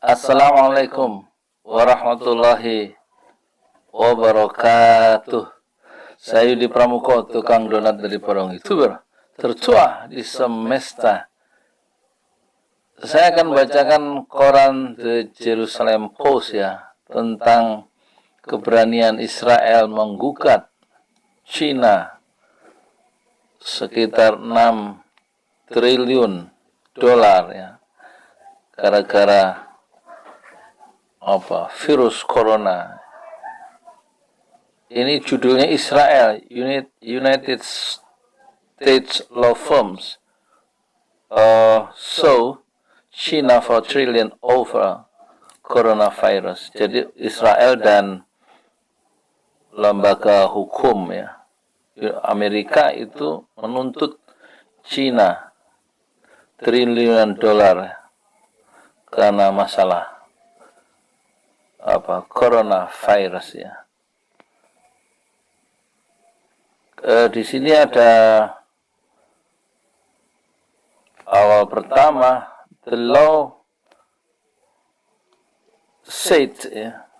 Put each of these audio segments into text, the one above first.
Assalamualaikum warahmatullahi wabarakatuh. Saya Yudi Pramuko, tukang donat dari Porong YouTuber tertua di semesta. Saya akan bacakan koran The Jerusalem Post ya, tentang keberanian Israel menggugat Cina sekitar 6 triliun dolar ya, gara-gara virus corona. Ini judulnya Israel United States law firms so China for trillion over coronavirus. Jadi Israel dan lembaga hukum ya Amerika itu menuntut China triliunan dolar karena masalah coronavirus ya. Di sini ada awal pertama, the law said ya.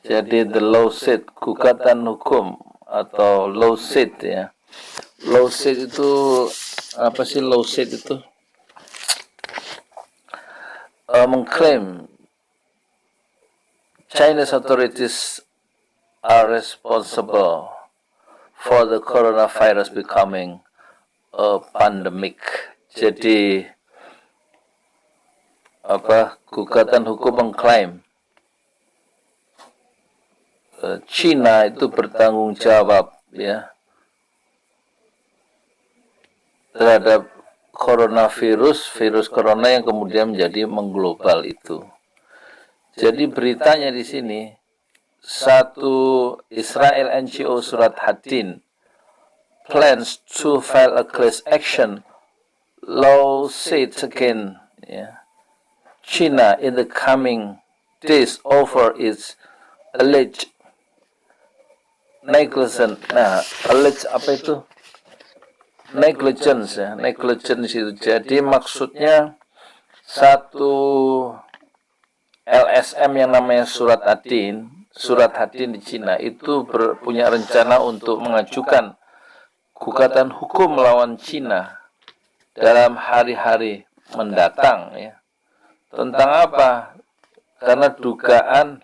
Jadi the law said, gugatan hukum atau law said ya. Law said itu apa sih? Law said itu mengklaim Chinese authorities are responsible for the coronavirus becoming a pandemic. Jadi gugatan hukum mengklaim China itu bertanggung jawab ya terhadap virus corona yang kemudian menjadi mengglobal itu. Jadi beritanya di sini, satu Israel NGO Surat Hadin plans to file a class action lawsuit against China in the coming days over its alleged negligence. Nah, alleged apa itu? Negligence ya, negligence itu. Jadi maksudnya satu LSM yang namanya Surat Hadin di Cina itu punya rencana untuk mengajukan gugatan hukum melawan Cina dalam hari-hari mendatang ya. Tentang apa? Karena dugaan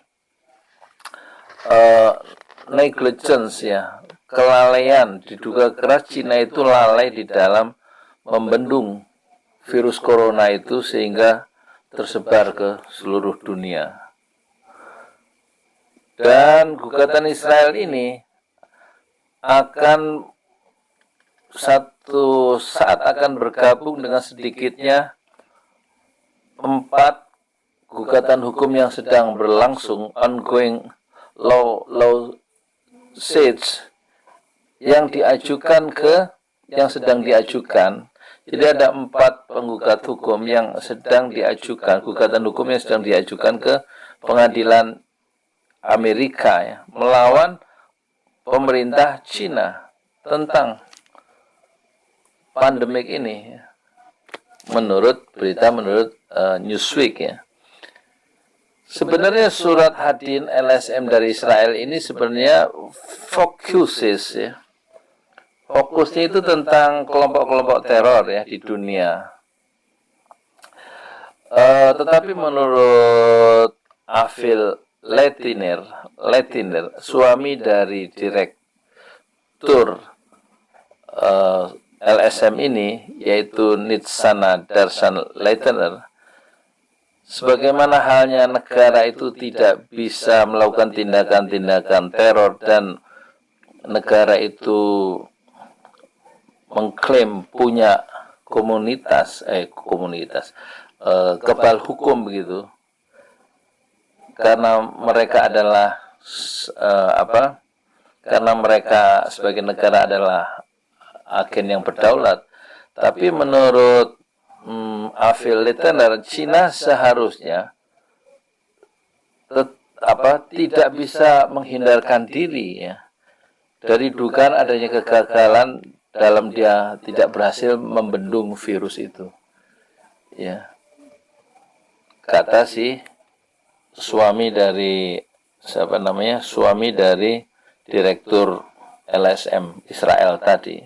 negligence ya, kelalaian, diduga keras Cina itu lalai di dalam membendung virus corona itu sehingga tersebar ke seluruh dunia. Dan gugatan Israel ini akan satu saat akan bergabung dengan sedikitnya 4 gugatan hukum yang sedang berlangsung, ongoing law suits yang sedang diajukan. Jadi ada 4 penggugat hukum yang sedang diajukan, gugatan hukum yang sedang diajukan ke pengadilan Amerika ya, melawan pemerintah Cina tentang pandemik ini ya. Menurut Newsweek ya. Sebenarnya Surat Hadin LSM dari Israel ini sebenarnya fokusnya itu tentang kelompok-kelompok teror ya di dunia. Tetapi menurut Avil Latiner, suami dari direktur LSM ini, yaitu Nitsana Darshan Latiner, sebagaimana halnya negara itu tidak bisa melakukan tindakan-tindakan teror dan negara itu mengklaim punya komunitas kebal hukum begitu, karena mereka adalah karena mereka sebagai negara adalah agen yang berdaulat. Tapi menurut Avil Latiner, Cina seharusnya tidak bisa menghindarkan diri ya dari dugaan adanya kegagalan dalam dia tidak berhasil membendung virus itu ya. kata si suami dari suami dari direktur LSM Israel tadi.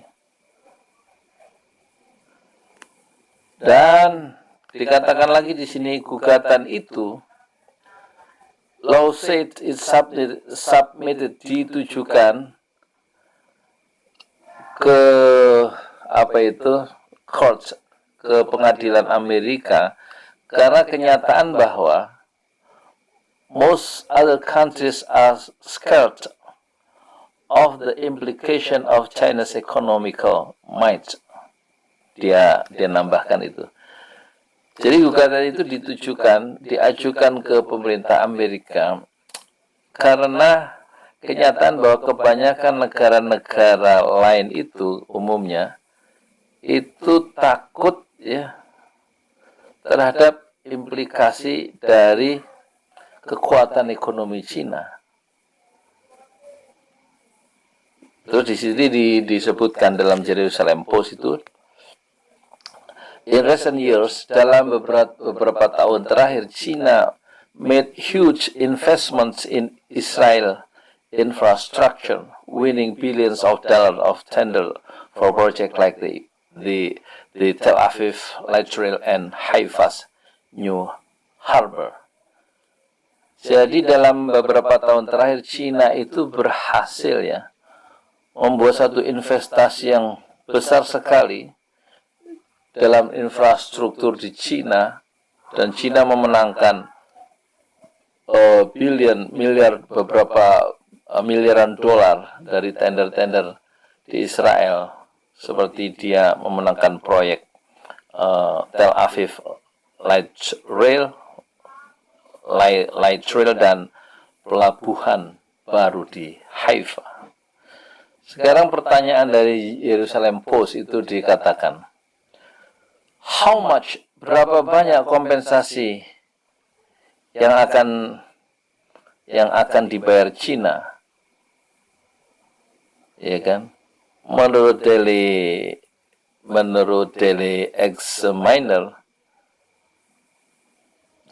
Dan dikatakan lagi di sini gugatan itu lawsuit is submitted ditujukan ke court, ke pengadilan Amerika, karena kenyataan bahwa most other countries are scared of the implication of China's economical might. Dia nambahkan itu. Jadi gugatan itu diajukan ke pemerintah Amerika karena kenyataan bahwa kebanyakan negara-negara lain itu umumnya itu takut ya terhadap implikasi dari kekuatan ekonomi Cina. Terus di sini disebutkan dalam Jerusalem Post itu, in recent years, dalam beberapa tahun terakhir, China made huge investments in Israel infrastructure, winning billions of dollars of tender for projects like the Tel Aviv Light Rail and Haifa's New Harbor. Jadi dalam beberapa tahun terakhir, China itu berhasil ya membuat satu investasi yang besar sekali dalam infrastruktur di China, dan China memenangkan beberapa miliaran dolar dari tender-tender di Israel, seperti dia memenangkan proyek Tel Aviv Light Rail dan pelabuhan baru di Haifa. Sekarang pertanyaan dari Jerusalem Post itu dikatakan, how much, berapa banyak kompensasi yang akan dibayar China? Ya kan? Menurut Daily Examiner,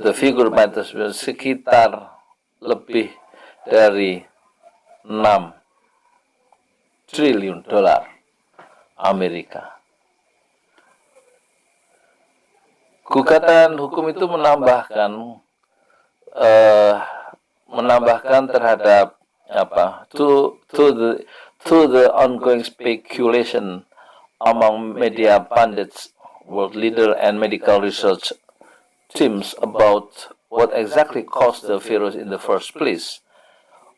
the figure matters sekitar lebih dari 6 triliun dolar Amerika. Gugatan hukum itu menambahkan terhadap to the ongoing speculation among media pundits, world leader and medical research teams about what exactly caused the virus in the first place,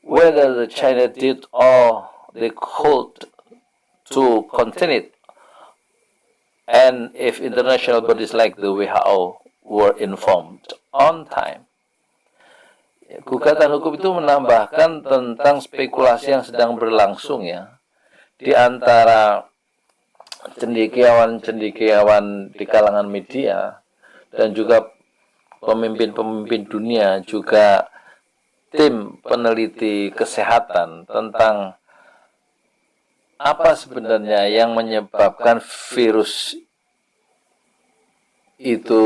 whether the China did all they could to contain it, and if international bodies like the WHO were informed on time. Gugatan hukum itu menambahkan tentang spekulasi yang sedang berlangsung ya di antara cendekiawan di kalangan media dan juga pemimpin-pemimpin dunia, juga tim peneliti kesehatan, tentang apa sebenarnya yang menyebabkan virus itu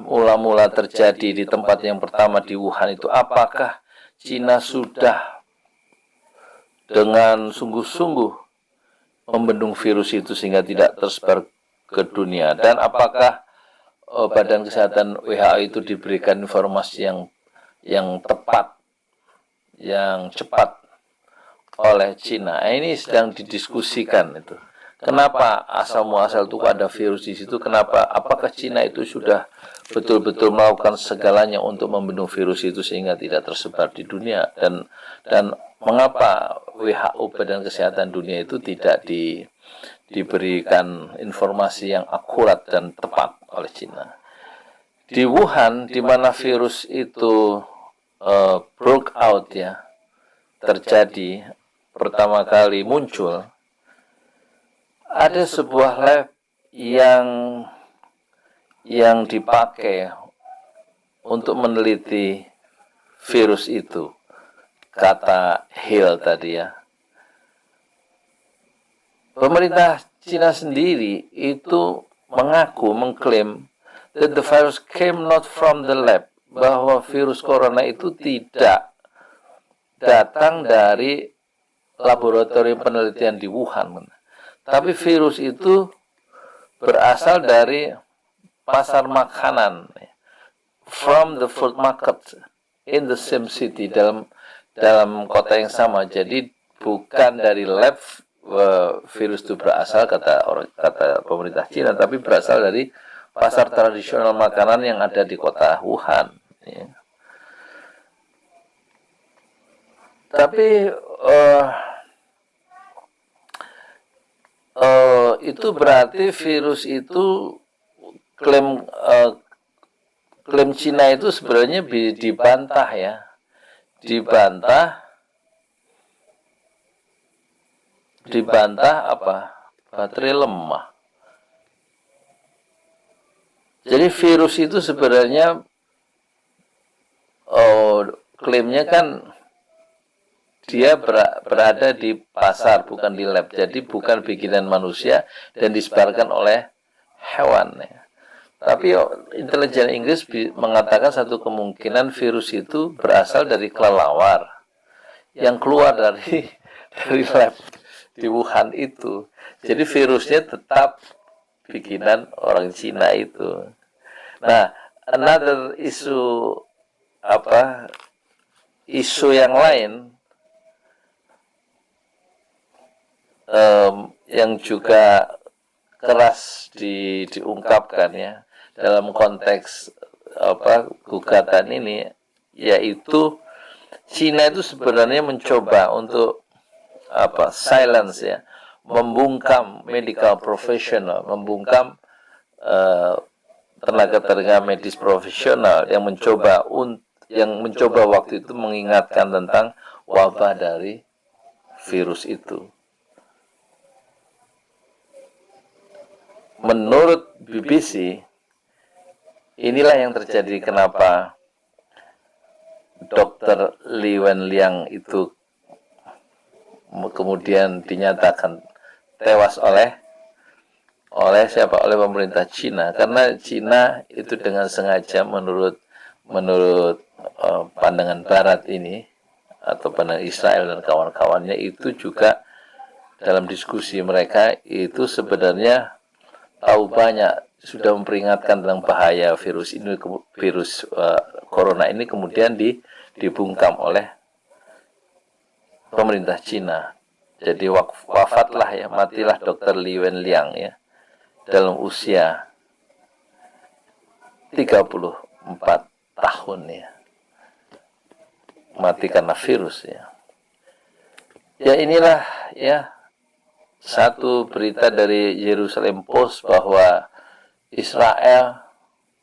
mula-mula terjadi di tempat yang pertama di Wuhan itu. Apakah Cina sudah dengan sungguh-sungguh membendung virus itu sehingga tidak tersebar ke dunia, dan apakah Badan Kesehatan WHO itu diberikan informasi yang tepat, yang cepat oleh Cina. Ini sedang didiskusikan itu. Kenapa asal muasal itu ada virus di situ? Kenapa? Apakah Cina itu sudah betul-betul melakukan segalanya untuk membendung virus itu sehingga tidak tersebar di dunia? Dan mengapa WHO, Badan Kesehatan Dunia itu tidak diberikan informasi yang akurat dan tepat oleh Cina? Di Wuhan, di mana virus itu broke out ya, terjadi pertama kali muncul, ada sebuah lab yang dipakai untuk meneliti virus itu, kata Hill tadi ya. Pemerintah Cina sendiri itu mengklaim that the virus came not from the lab, bahwa virus corona itu tidak datang dari laboratorium penelitian di Wuhan, tapi virus itu berasal dari pasar makanan, from the food market in the same city, dalam kota yang sama. Jadi bukan dari lab virus itu berasal, kata pemerintah Cina, tapi berasal dari pasar tradisional makanan yang ada di kota Wuhan. Ya. Tapi itu berarti virus itu klaim Cina itu sebenarnya dibantah ya, dibantah apa? Baterai lemah. Jadi virus itu sebenarnya klaimnya kan dia berada di pasar, bukan di lab. Jadi bukan bikinan manusia dan disebarkan oleh hewan. Ya. Tapi intelijen Inggris mengatakan satu kemungkinan virus itu berasal dari kelelawar yang keluar dari lab di Wuhan itu. Jadi virusnya tetap bikinan orang Cina itu. Nah, another isu yang lain yang juga keras diungkapkan ya dalam konteks gugatan ini, yaitu Cina itu sebenarnya mencoba untuk silence ya, membungkam medical professional, membungkam tenaga medis profesional yang mencoba waktu itu mengingatkan tentang wabah dari virus itu. Menurut BBC, inilah yang terjadi kenapa Dr. Li Wenliang itu kemudian dinyatakan tewas oleh pemerintah Cina, karena Cina itu dengan sengaja menurut pandangan Barat ini atau pandangan Israel dan kawan-kawannya itu juga dalam diskusi mereka itu sebenarnya tahu banyak, sudah memperingatkan tentang bahaya virus corona ini, kemudian dibungkam oleh pemerintah Cina. Jadi wafatlah ya, matilah Dr. Li Wenliang ya dalam usia 34 tahun ya. Mati karena virus ya. Ya inilah ya satu berita dari Jerusalem Post bahwa Israel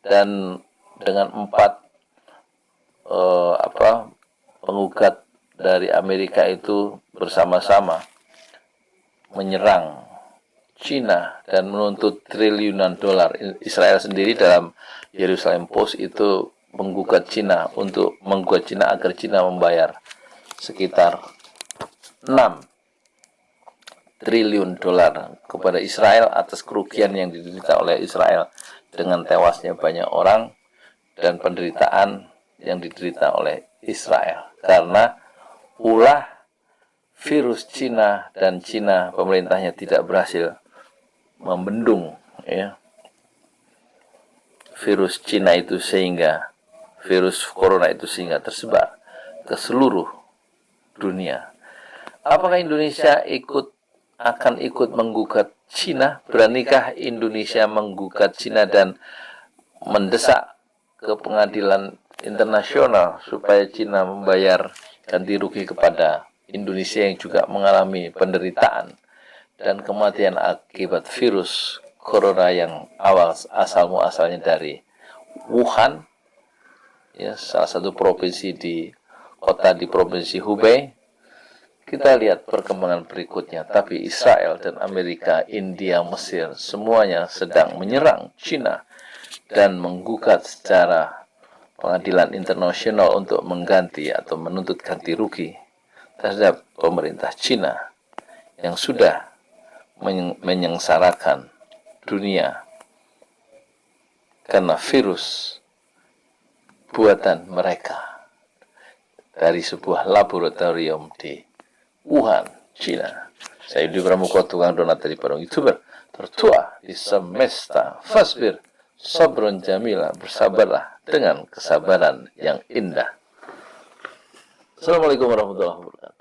dan dengan 4 penggugat dari Amerika itu bersama-sama menyerang Cina dan menuntut triliunan dolar. Israel sendiri dalam Jerusalem Post itu menggugat Cina agar Cina membayar sekitar 6 triliun dolar kepada Israel atas kerugian yang diderita oleh Israel dengan tewasnya banyak orang dan penderitaan yang diderita oleh Israel karena ulah virus Cina, dan Cina pemerintahnya tidak berhasil membendung ya virus corona itu sehingga tersebar ke seluruh dunia. Apakah Indonesia akan ikut menggugat Cina? Beranikah Indonesia menggugat Cina dan mendesak ke pengadilan internasional supaya Cina membayar ganti rugi kepada Indonesia yang juga mengalami penderitaan dan kematian akibat virus corona yang asalnya dari Wuhan, ya, salah satu provinsi di provinsi Hubei. Kita lihat perkembangan berikutnya. Tapi Israel dan Amerika, India, Mesir, semuanya sedang menyerang Cina dan menggugat secara pengadilan internasional untuk mengganti atau menuntut ganti rugi terhadap pemerintah Cina yang sudah menyengsarakan dunia karena virus buatan mereka dari sebuah laboratorium di Wuhan, China. Saya Yudi Pramuka, tukang donat dari Parung, YouTuber tertua di semesta. Fasbir, sabrun jamila, bersabarlah dengan kesabaran yang indah. Assalamualaikum warahmatullahi wabarakatuh.